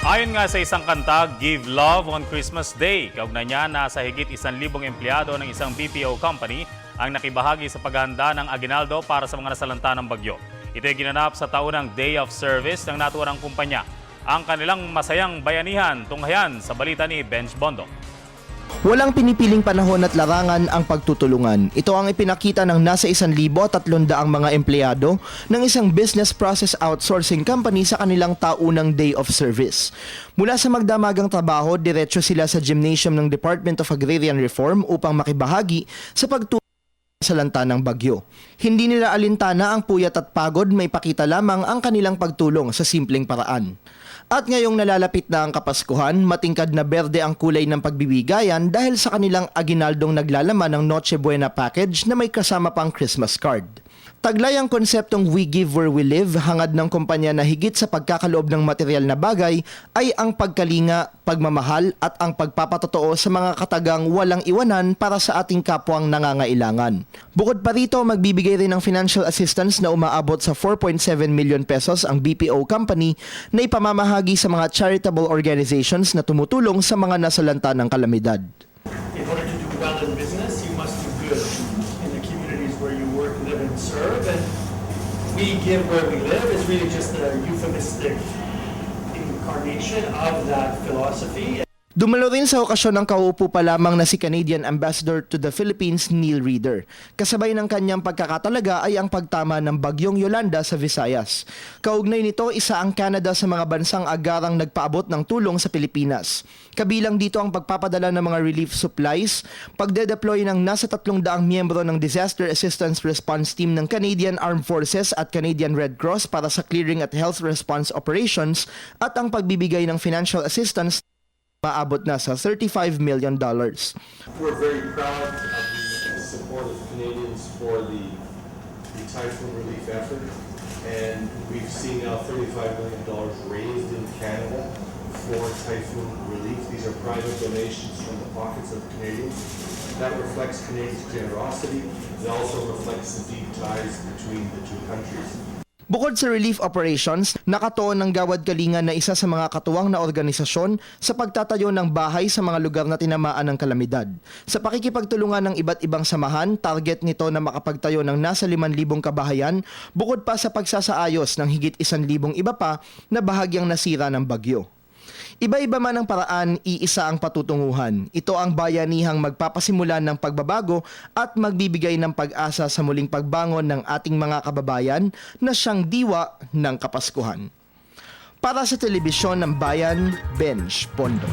Ayon nga sa isang kanta, Give Love on Christmas Day. Kaugnay niya na sa higit 1,000 empleyado ng isang BPO company ang nakibahagi sa paghahanda ng aginaldo para sa mga nasalanta ng bagyo. Ito ay ginanap sa taunang Day of Service ng naturang kumpanya. Ang kanilang masayang bayanihan, tunghayan sa balita ni Benj Bondo. Walang pinipiling panahon at larangan ang pagtutulungan. Ito ang ipinakita ng nasa 1,300 mga empleyado ng isang business process outsourcing company sa kanilang taunang Day of Service. Mula sa magdamagang trabaho, diretso sila sa gymnasium ng Department of Agrarian Reform upang makibahagi sa pagtulong sa lanta ng bagyo. Hindi nila alintana ang puyat at pagod, may pakita lamang ang kanilang pagtulong sa simpleng paraan. At ngayong nalalapit na ang Kapaskuhan, matingkad na berde ang kulay ng pagbibigayan dahil sa kanilang aginaldong naglalaman ng Noche Buena package na may kasama pang Christmas card. Taglay ang konseptong We Give Where We Live, hangad ng kumpanya na higit sa pagkakaloob ng material na bagay ay ang pagkalinga, pagmamahal at ang pagpapatotoo sa mga katagang walang iwanan para sa ating kapwang nangangailangan. Bukod pa rito, magbibigay rin ng financial assistance na umaabot sa 4.7 million pesos ang BPO company na ipamamahagi sa mga charitable organizations na tumutulong sa mga nasalanta ng kalamidad. In order to do well in business, you must do good in the communities where you work, live, and serve. And we give where we live is really just a euphemistic incarnation of that philosophy. Dumalo rin sa okasyon ng kauupo pa lamang na si Canadian Ambassador to the Philippines, Neil Reader. Kasabay ng kanyang pagkakatalaga ay ang pagtama ng Bagyong Yolanda sa Visayas. Kaugnay nito, isa ang Canada sa mga bansang agarang nagpaabot ng tulong sa Pilipinas. Kabilang dito ang pagpapadala ng mga relief supplies, pagde-deploy ng nasa 300 miyembro ng Disaster Assistance Response Team ng Canadian Armed Forces at Canadian Red Cross para sa clearing at health response operations, at ang pagbibigay ng financial assistance maabot na sa $35 million. We're very proud of the support of Canadians for the typhoon relief effort, and we've seen now $35 million raised in Canada for typhoon relief. These are private donations from the pockets of Canadians. That reflects Canadians' generosity. It also reflects the deep ties between the two countries. Bukod sa relief operations, nakatuon ng Gawad Kalinga na isa sa mga katuwang na organisasyon sa pagtatayo ng bahay sa mga lugar na tinamaan ng kalamidad. Sa pakikipagtulungan ng iba't ibang samahan, target nito na makapagtayo ng nasa 5,000 kabahayan, bukod pa sa pagsasaayos ng higit 1,000 iba pa na bahagyang nasira ng bagyo. Iba-iba man ang paraan, iisa ang patutunguhan. Ito ang bayanihang magpapasimulan ng pagbabago at magbibigay ng pag-asa sa muling pagbangon ng ating mga kababayan na siyang diwa ng Kapaskuhan. Para sa Telebisyon ng Bayan, Benj Bondo.